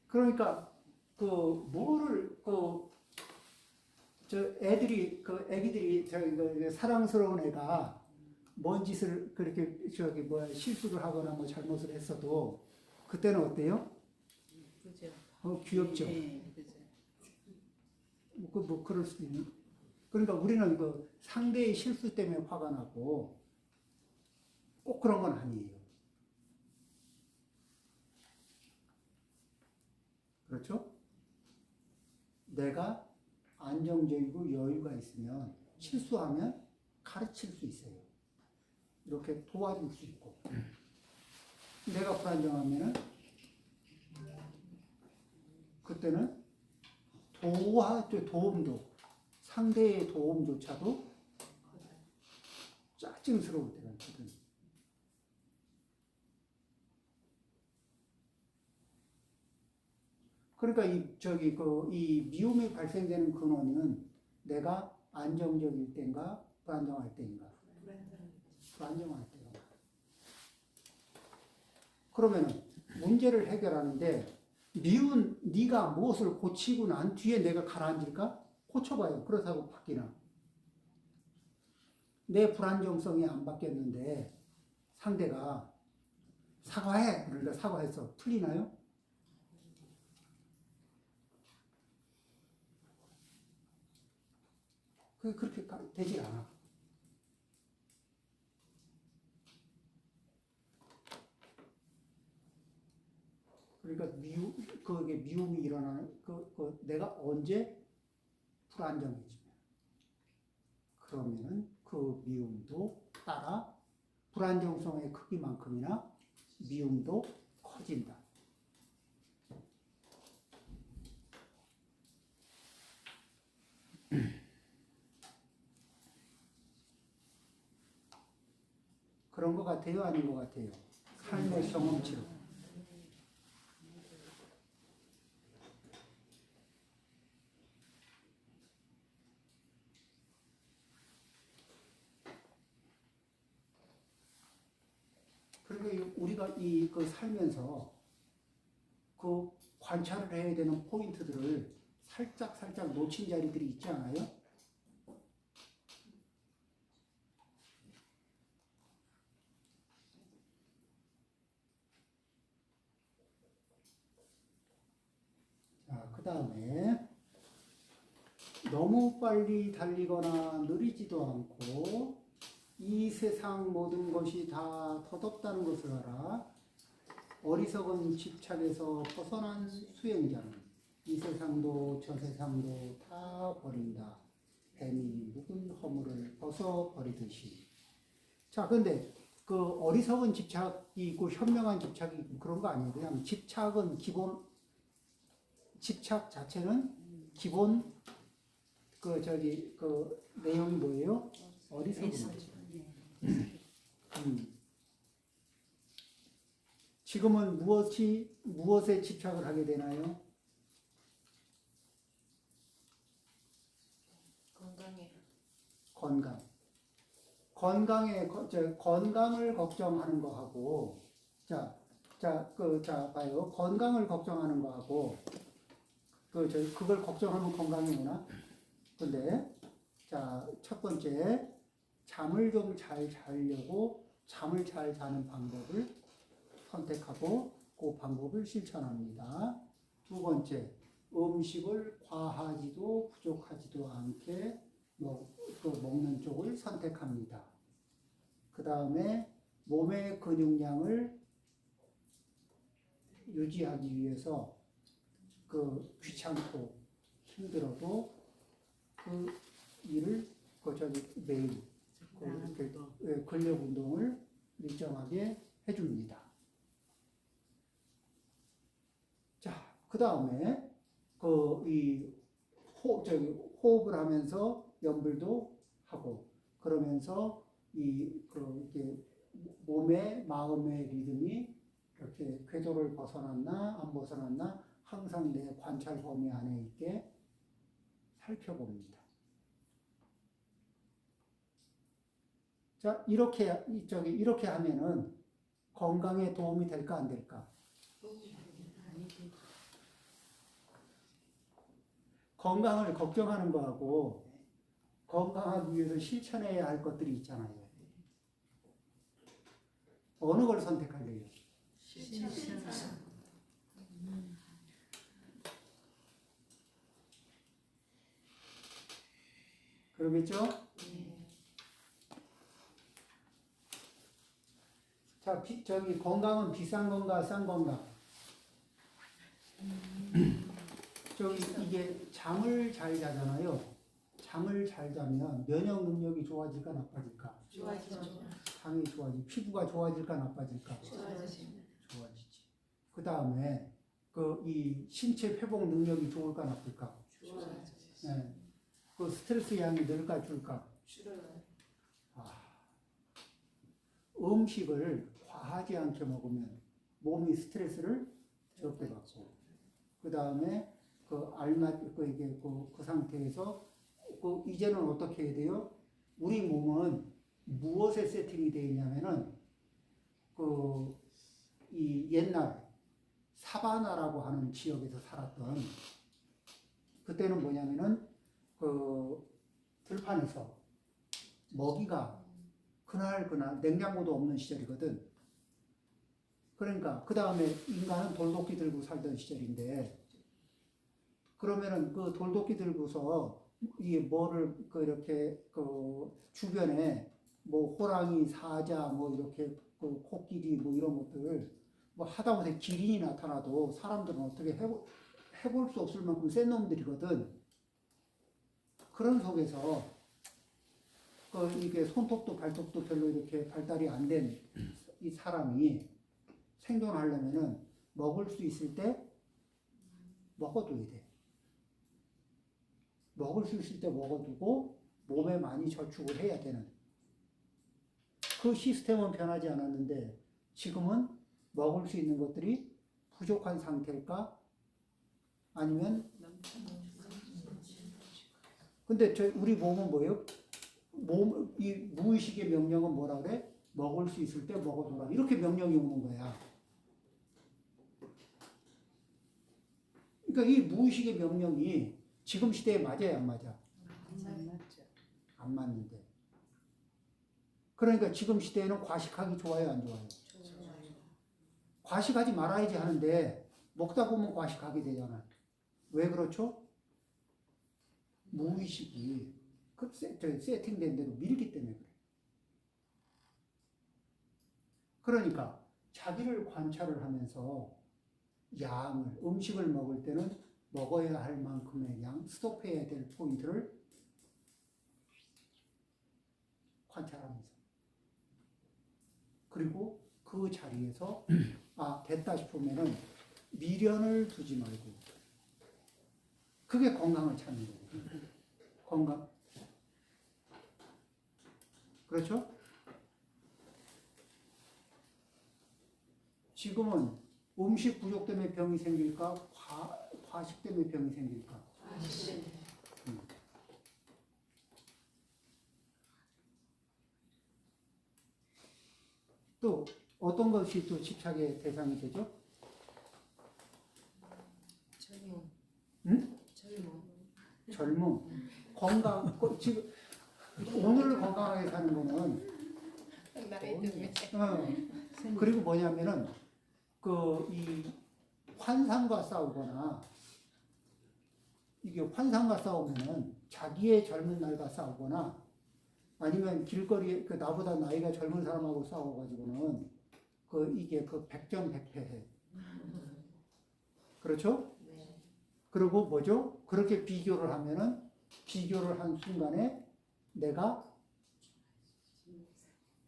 그러니까 애기들이 사랑스러운 애가 뭔 짓을 그렇게 실수를 하거나 뭐 잘못을 했어도 그때는 어때요? 그죠. 귀엽죠. 네, 그죠. 그럴 수도 있는. 그러니까 우리는 상대의 실수 때문에 화가 나고 꼭 그런 건 아니에요. 그렇죠? 내가 안정적이고 여유가 있으면 실수하면 가르칠 수 있어요. 이렇게 도와줄 수 있고. 내가 불안정하면 그때는 도움도 상대의 도움조차도 짜증스러울 때가 있거든. 그러니까 이 미움이 발생되는 근원은 내가 안정적일 때인가 불안정할 때인가? 불안정할 때인가? 그러면은 문제를 해결하는데 미운 네가 무엇을 고치고 난 뒤에 내가 가라앉을까? 고쳐봐요. 그렇다고 바뀌나? 내 불안정성이 안 바뀌었는데 상대가 사과해. 그러니까 사과했어. 풀리나요? 그렇게 되질 않아. 그러니까 그게 미움이 일어나는 내가 언제 불안정해지면 그러면은 그 미움도 따라 불안정성의 크기만큼이나 미움도 커진다. 그런 것 같아요? 아닌 것 같아요? 삶의 경험치로. 그러니까 우리가 살면서 그 관찰을 해야 되는 포인트들을 살짝 놓친 자리들이 있지 않아요? 자, 그 다음에 너무 빨리 달리거나 느리지도 않고 이 세상 모든 것이 다 덧없다는 것을 알아. 어리석은 집착에서 벗어난 수행자는 이 세상도 저 세상도 다 버린다. 뱀이 묵은 허물을 벗어버리듯이. 자, 근데 그 어리석은 집착이 있고 현명한 집착이 있고 그런 거 아니에요. 그냥 집착은 기본, 집착 자체는 기본 내용이 뭐예요? 어리석은 거죠. 지금은 무엇에 집착을 하게 되나요? 건강을 걱정하는 거하고, 봐요. 건강을 걱정하는 거하고, 그걸 걱정하면 건강이구나. 근데, 첫 번째, 잠을 좀 잘 자려고 잠을 잘 자는 방법을 선택하고 그 방법을 실천합니다. 두 번째, 음식을 과하지도 부족하지도 않게 먹는 쪽을 선택합니다. 그 다음에 몸의 근육량을 유지하기 위해서 귀찮고 힘들어도 그 일을 매일 근력 운동을 일정하게 해줍니다. 자, 그 다음에 호흡을 하면서 염불도 하고 그러면서 이게 몸의 마음의 리듬이 이렇게 궤도를 벗어났나 안 벗어났나 항상 내 관찰 범위 안에 있게 살펴봅니다. 자, 이렇게 하면은 건강에 도움이 될까 안 될까? 건강을 걱정하는 거하고 건강하기 위해서 실천해야 할 것들이 있잖아요. 어느 걸 선택할래요? 그러겠죠? 자, 건강은 비싼 건가, 싼 건가? 이게 잠을 잘 자잖아요. 잠을 잘 자면 면역 능력이 좋아질까, 나빠질까? 좋아지죠. 당연히 좋아지지. 피부가 좋아질까, 나빠질까? 좋아지죠. 좋아지지. 그 다음에 이 신체 회복 능력이 좋을까, 나쁠까? 좋아지죠. 네. 스트레스 양이 늘까, 줄까? 줄어요. 음식을 과하지 않게 먹으면 몸이 스트레스를 적게 받고, 그 다음에 그 상태에서 이제는 어떻게 해야 돼요? 우리 몸은 무엇에 세팅이 되어 있냐면은 이 옛날 사바나라고 하는 지역에서 살았던, 그때는 뭐냐면은 들판에서 먹이가 그날 냉장고도 없는 시절이거든. 그러니까 그 다음에 인간은 돌도끼 들고 살던 시절인데, 그러면은 그 돌도끼 들고서 이게 뭐를 이렇게 주변에 뭐 호랑이, 사자, 뭐 이렇게 코끼리 뭐 이런 것들 뭐 하다못해 기린이 나타나도 사람들은 어떻게 해볼 수 없을 만큼 센 놈들이거든. 그런 속에서 이게 손톱도 발톱도 별로 이렇게 발달이 안 된 이 사람이 생존하려면은 먹을 수 있을 때 먹어둬야 돼. 먹을 수 있을 때 먹어두고 몸에 많이 저축을 해야 되는 그 시스템은 변하지 않았는데, 지금은 먹을 수 있는 것들이 부족한 상태일까? 아니면 근데 우리 몸은 뭐예요? 이 무의식의 명령은 뭐라 그래? 먹을 수 있을 때 먹어둬라. 이렇게 명령이 오는 거야. 그러니까 이 무의식의 명령이 지금 시대에 맞아요, 안 맞아? 안 맞죠. 안 맞는데. 그러니까 지금 시대에는 과식하기 좋아요, 안 좋아요? 과식하지 말아야지 하는데 먹다 보면 과식하게 되잖아. 왜 그렇죠? 무의식이 세팅된 대로 밀기 때문에 그래. 그러니까 자기를 관찰을 하면서 음식을 먹을 때는 먹어야 할 만큼의 양, 스톱해야 될 포인트를 관찰하면서, 그리고 그 자리에서 됐다 싶으면은 미련을 두지 말고, 그게 건강을 찾는 거예요. 건강. 그렇죠? 지금은 음식 부족 때문에 병이 생길까? 과식 때문에 병이 생길까? 또 어떤 것이 또 집착의 대상이 되죠? 젊음. 응? 젊음. 건강. 지금 오늘 건강하게 사는 거는 그리고 뭐냐면은 이 환상과 싸우거나, 이게 환상과 싸우면은 자기의 젊은 날과 싸우거나, 아니면 길거리에 나보다 나이가 젊은 사람하고 싸워가지고는 이게 백전백패해. 그렇죠? 네. 그리고 뭐죠? 그렇게 비교를 한 순간에 내가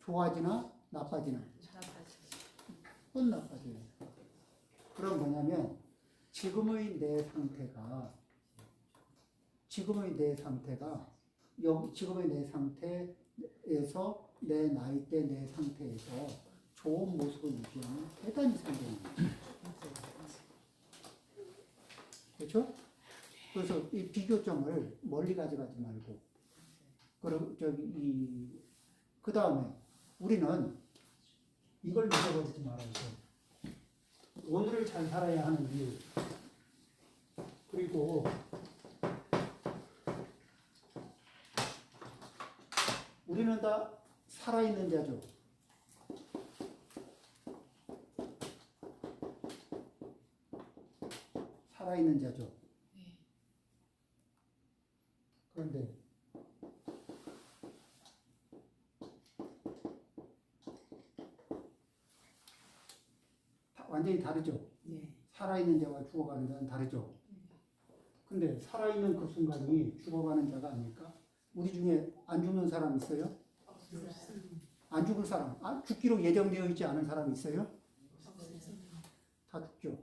좋아지나 나빠지나? 혼 나빠져요. 그럼 뭐냐면 지금의 내 상태가 지금의 내 상태에서 내 나이대 내 상태에서 좋은 모습을 유지하면 대단히 상대는 거죠. 그렇죠? 그래서 이 비교점을 멀리 가져가지 말고, 그리고 그 다음에 우리는 이걸 잊어버리지 말아야 돼. 오늘을 잘 살아야 하는 이유. 그리고 우리는 다 살아있는 자죠. 살아있는 자죠. 그런데 완전히 다르죠. 네. 살아있는 자와 죽어가는 자는 다르죠. 근데 살아있는 그 순간이 죽어가는 자가 아닐까? 우리 중에 안 죽는 사람 있어요? 안 죽을 사람, 죽기로 예정되어 있지 않은 사람 있어요? 다 죽죠.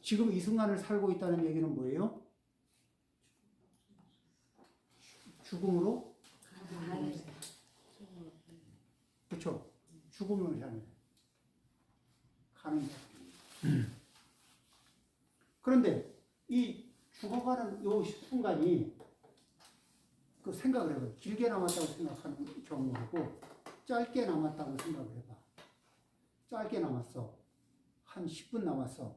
지금 이 순간을 살고 있다는 얘기는 뭐예요? 죽음으로 죽음을 향해 가는 거예요. 그런데 이 죽어가는 요 순간이 그 생각을 해봐요. 길게 남았다고 생각하는 경우고 짧게 남았다고 생각을 해봐. 짧게 남았어. 한 10분 남았어.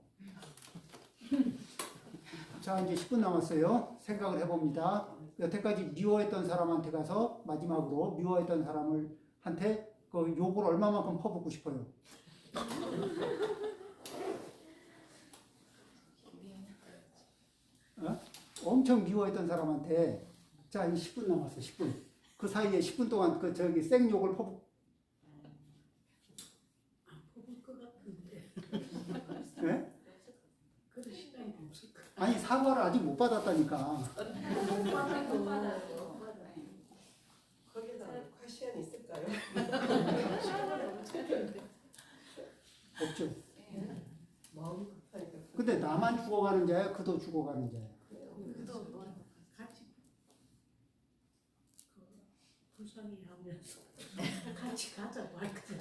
자, 이제 10분 남았어요. 생각을 해봅니다. 여태까지 미워했던 사람한테 가서 마지막으로 미워했던 사람한테 그 욕을 얼마만큼 퍼붓고 싶어요. 어? 엄청 미워했던 사람한테 자, 이 10분 남았어. 10분. 그 사이에 10분 동안 그 저기 생욕을 퍼붓. 뽑을 것 같은데. 네? 그럴 시간이 없을 것 아니 사과를 아직 못 받았다니까. 못 받아도. 거기다 퀘션 있을까요? 없죠. 마음이 급하니까. 근데 나만 죽어가는 자야, 그도 죽어가는 자야. 그도 같이 불쌍히 하면서 같이 가자고 할거든.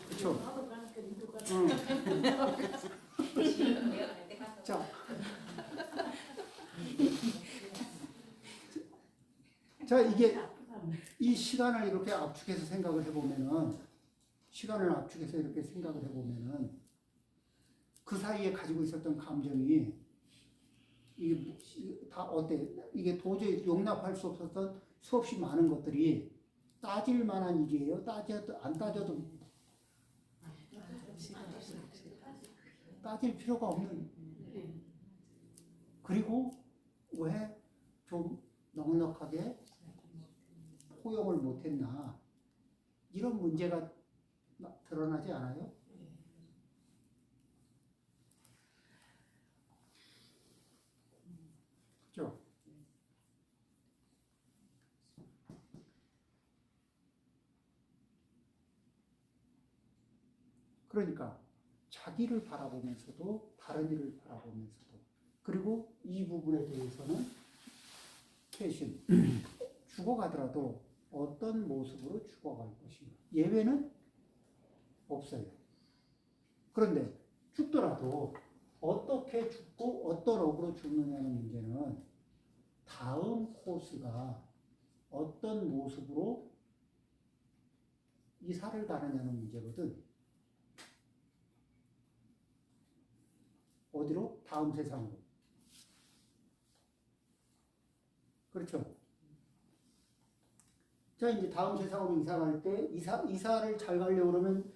그렇죠. 나도 가니까 니도 가. 응. 자, 자 이게 이 시간을 이렇게 압축해서 생각을 해보면은 시간을 압축해서 이렇게 생각을 해보면은 그 사이에 가지고 있었던 감정이 이게 다 어때? 이게 도저히 용납할 수 없었던 수없이 많은 것들이 따질 만한 일이에요. 따져도 안 따져도 따질 필요가 없는. 그리고 왜 좀 넉넉하게 포용을 못했나 이런 문제가 드러나지 않아요? 그렇죠? 그러니까 자기를 바라보면서도 다른 이를 바라보면서도 그리고 이 부분에 대해서는 캐신 죽어가더라도 어떤 모습으로 죽어갈 것인가 예외는 없어요. 그런데 죽더라도 어떻게 죽고 어떤 업으로 죽느냐는 문제는 다음 코스가 어떤 모습으로 이사를 가느냐는 문제거든. 어디로? 다음 세상으로. 그렇죠? 자, 이제 다음 세상으로 이사 갈 때, 이사를 잘 가려고 그러면,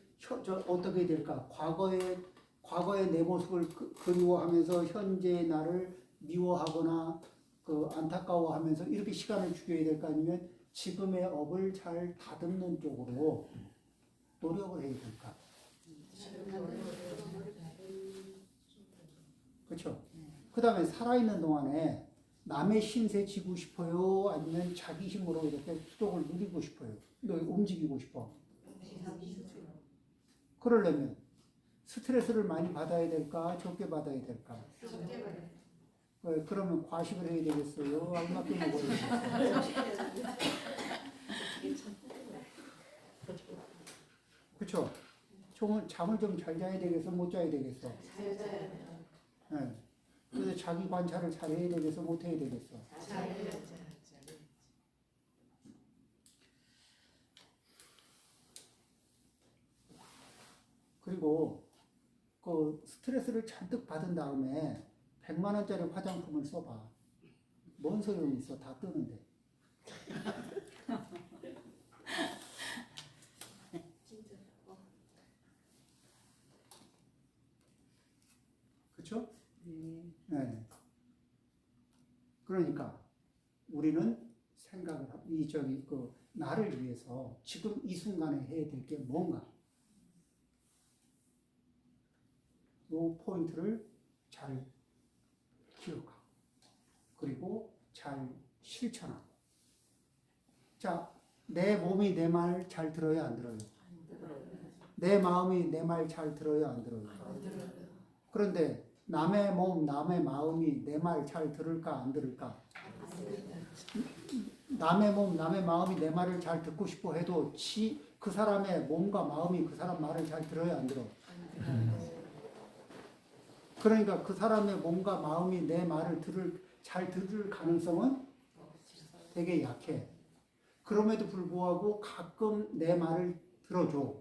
어떻게 될까? 과거의 내 모습을 그리워하면서, 현재의 나를 미워하거나, 안타까워하면서, 이렇게 시간을 죽여야 될까? 아니면, 지금의 업을 잘 다듬는 쪽으로 노력을 해야 될까? 그렇죠? 그 다음에 살아있는 동안에, 남의 신세 지고 싶어요? 아니면 자기 힘으로 이렇게 수족을 누리고 싶어요? 움직이고 싶어? 그러려면 스트레스를 많이 받아야 될까? 적게 받아야 될까? 그러면 과식을 해야 되겠어요? 알맞게 먹어야 되겠어요? 그렇죠? 잠을 좀 잘 자야 되겠어? 못 자야 되겠어? 잘 자야 돼요. 네. 그래서 자기 관찰을 잘 해야 되겠어? 못 해야 되겠어? 잘 해야 돼요. 그리고 그 스트레스를 잔뜩 받은 다음에 100만 원짜리 화장품을 써봐. 뭔 소용이 있어? 다 뜨는데. 그렇죠? 네. 그러니까 우리는 생각을 나를 위해서 지금 이 순간에 해야 될 게 뭔가 이 포인트를 잘 기억하고 그리고 잘 실천하고 자, 내 몸이 내 말 잘 들어요? 안 들어요? 내 마음이 내 말 잘 들어요? 안 들어요? 그런데 남의 몸, 남의 마음이 내 말 잘 들을까? 안 들을까? 남의 몸, 남의 마음이 내 말을 잘 듣고 싶어 해도 그 사람의 몸과 마음이 그 사람 말을 잘 들어야 안 들어. 그러니까 그 사람의 몸과 마음이 내 말을 잘 들을 가능성은 되게 약해. 그럼에도 불구하고 가끔 내 말을 들어줘.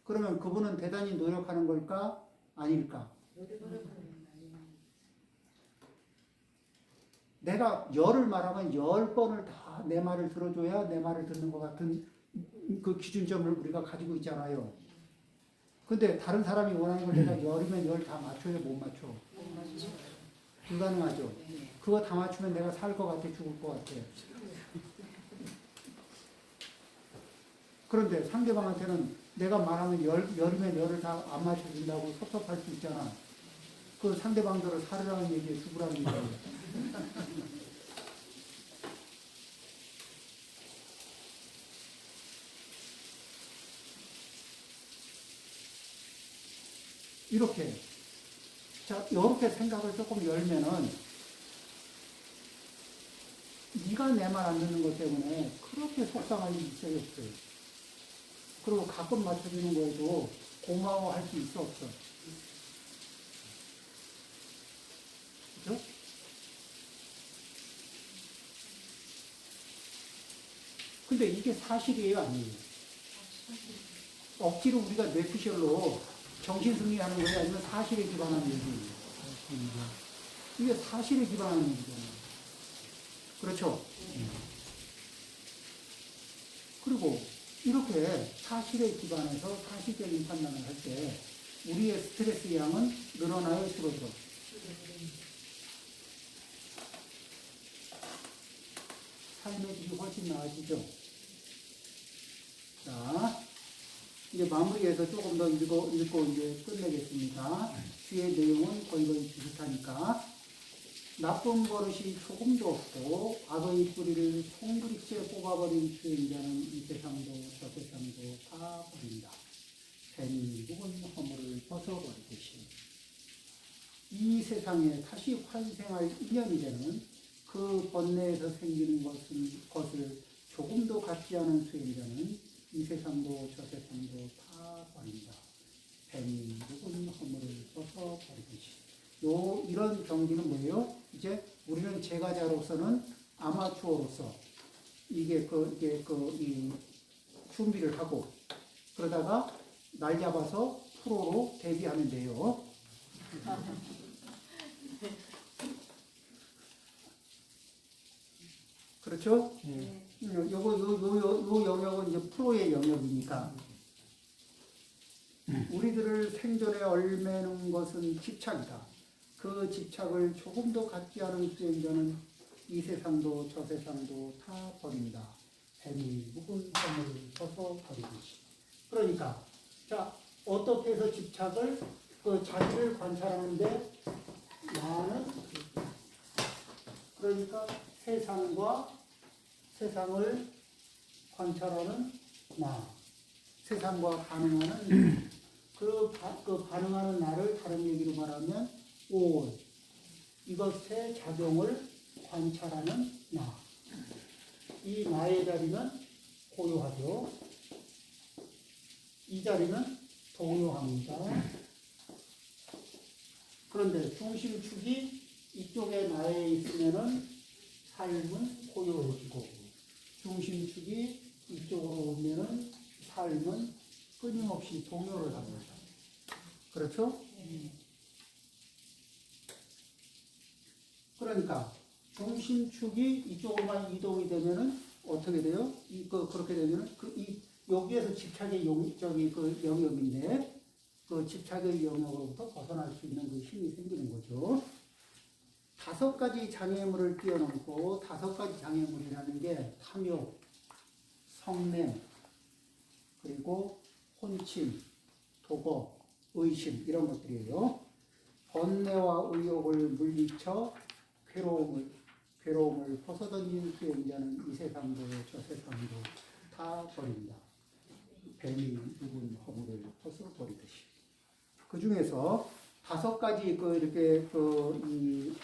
그러면 그분은 대단히 노력하는 걸까? 아닐까? 내가 열을 말하면 10번을 다 내 말을 들어줘야 내 말을 듣는 것 같은 그 기준점을 우리가 가지고 있잖아요. 근데 다른 사람이 원하는 걸 내가 열이면 열 다 맞춰요? 못 맞춰? 불가능하죠. 그거 다 맞추면 내가 살 것 같아? 죽을 것 같아? 그런데 상대방한테는 내가 말하면 열이면 열을 다 안 맞춰준다고 섭섭할 수 있잖아. 그 상대방들을 살으라는 얘기에 죽으라는 얘기예요. 이렇게. 자, 이렇게 생각을 조금 열면은, 네가 내 말 안 듣는 것 때문에 그렇게 속상할 일이 있어요, 없어요? 그리고 가끔 맞춰주는 거에도 고마워할 수 있어, 없어? 그죠? 근데 이게 사실이에요, 아니에요? 억지로 우리가 뇌피셜로 정신승리하는 거예요? 아니면 사실에 기반한 얘기예요? 이게 사실에 기반한 얘기잖아요. 그렇죠? 그리고 이렇게 사실에 기반해서 사실적인 판단을 할 때 우리의 스트레스 양은 늘어나요, 줄어들어요? 삶의 질이 훨씬 나아지죠? 자, 이제 마무리해서 조금 더 읽고 이제 끝내겠습니다. 뒤의 내용은 거의 비슷하니까. 나쁜 버릇이 조금도 없고 악의 뿌리를 송두리째 뽑아버린 수행자는 이 세상도 저 세상도 다 버린다. 뱀이 묵은 허물을 벗어버리듯이 이 세상에 다시 환생할 인연이 되는 그 번뇌에서 생기는 것을 조금도 갖지 않은 수행자는 이 세상도 저 세상도 다 버린다. 뱀이 묵은 허물을 벗어버리듯이. 이런 경지는 뭐예요? 이제 우리는 제가자로서는 아마추어로서 이 준비를 하고 그러다가 날 잡아서 프로로 데뷔하면 돼요. 그렇죠? 요 영역은 이제 프로의 영역이니까. 우리들을 생존에 얽매는 것은 집착이다. 그 집착을 조금도 갖지 않은 수행자는 이 세상도 저 세상도 다 버린다. 뱀이 묵은 허물을 벗어버리듯이. 그러니까 자, 어떻게 해서 집착을 자기를 관찰하는데 나는 그러니까 세상을 관찰하는 나, 세상과 반응하는 그 반응하는 나를 다른 얘기로 말하면 이것의 작용을 관찰하는 나. 이 나의 자리는 고요하죠. 이 자리는 동요합니다. 그런데 중심축이 이쪽에 나에 있으면은 삶은 고요해지고 중심축이 이쪽으로 오면은 삶은 끊임없이 동요를 합니다. 그렇죠? 그러니까 중심축이 이쪽으로만 이동이 되면은 어떻게 돼요? 그렇게 되면은 여기에서 집착의 영역인데 그 집착의 영역으로부터 벗어날 수 있는 그 힘이 생기는 거죠. 5가지 장애물을 뛰어넘고 5가지 장애물이라는 게 탐욕, 성냄, 그리고 혼침, 도거, 의심 이런 것들이에요. 번뇌와 의욕을 물리쳐 괴로움을 벗어던진 수행자는 이 세상도 저 세상도 다 버린다. 뱀이 묵은 허물을 벗어버리듯이. 그 중에서 5가지 이렇게 이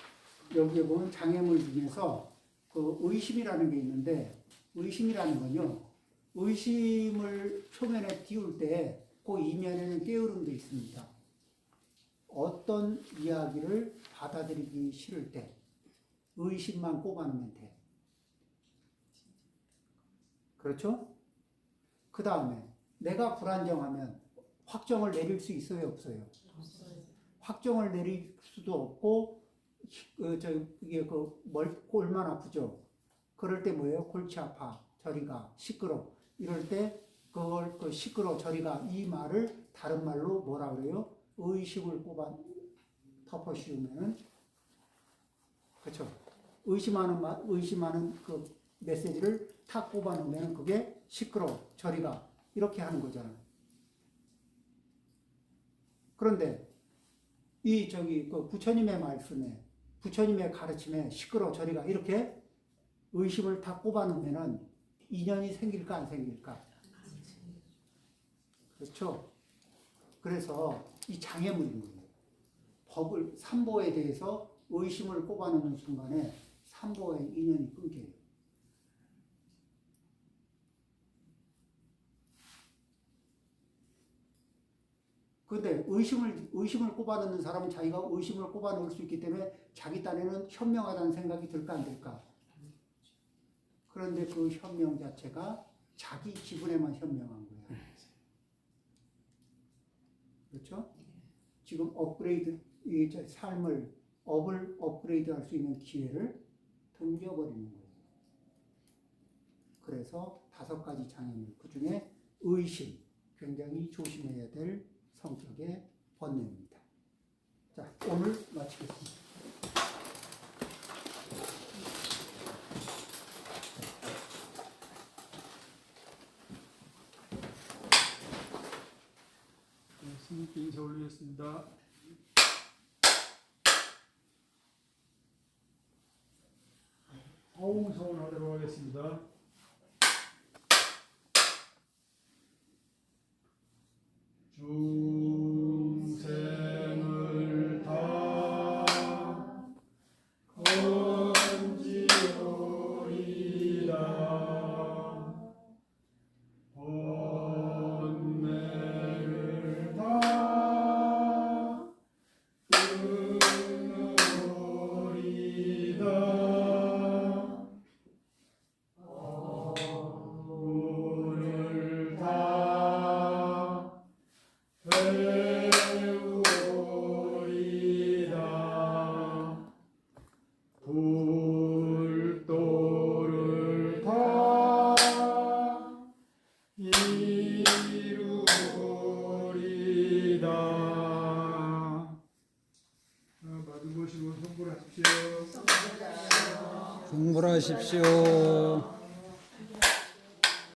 여기에 보면 장애물 중에서 그 의심이라는 게 있는데 의심이라는 건요. 의심을 표면에 띄울 때 그 이면에는 게으름도 있습니다. 어떤 이야기를 받아들이기 싫을 때 의심만 꼽아놓으면 돼. 그렇죠? 그 다음에 내가 불안정하면 확정을 내릴 수 있어요, 없어요? 확정을 내릴 수도 없고 이게 골만 아프죠. 그럴 때 뭐예요? 골치 아파, 저리가, 시끄러. 이럴 때 그걸 시끄러, 저리가 이 말을 다른 말로 뭐라 그래요? 의식을 꼽아 덮어 씌우면은 그렇죠. 의심하는 그 메시지를 탁 꼽아 놓으면 그게 시끄러, 저리가 이렇게 하는 거잖아요. 그런데 그 부처님의 말씀에 부처님의 가르침에 시끄러, 저리가 이렇게 의심을 다 꼽아 놓으면은 인연이 생길까 안 생길까? 그렇죠. 그래서 이 장애물인 거예요. 삼보에 대해서 의심을 꼽아 놓는 순간에 삼보의 인연이 끊겨요. 그런데 의심을 꼽아 넣는 사람은 자기가 의심을 꼽아 넣을 수 있기 때문에 자기 딴에는 현명하다는 생각이 들까 안 들까? 그런데 그 현명 자체가 자기 기분에만 현명한 거야. 그렇죠? 지금 이 삶을 업을 업그레이드할 수 있는 기회를 던져버리는 거예요. 그래서 5가지 장애물, 그 중에 의심, 굉장히 조심해야 될 성격의 번뇌입니다. 자, 오늘 마치겠습니다. 스님께 인사 올리겠습니다. 호응성을 하도록 하겠습니다. 중생을 다 건지오리다. 번뇌를 다 끊으리다. 물을 다 배우리다. 불도를 다 이루리다. 받은 것이고 성불하십시오. 성불하십시오.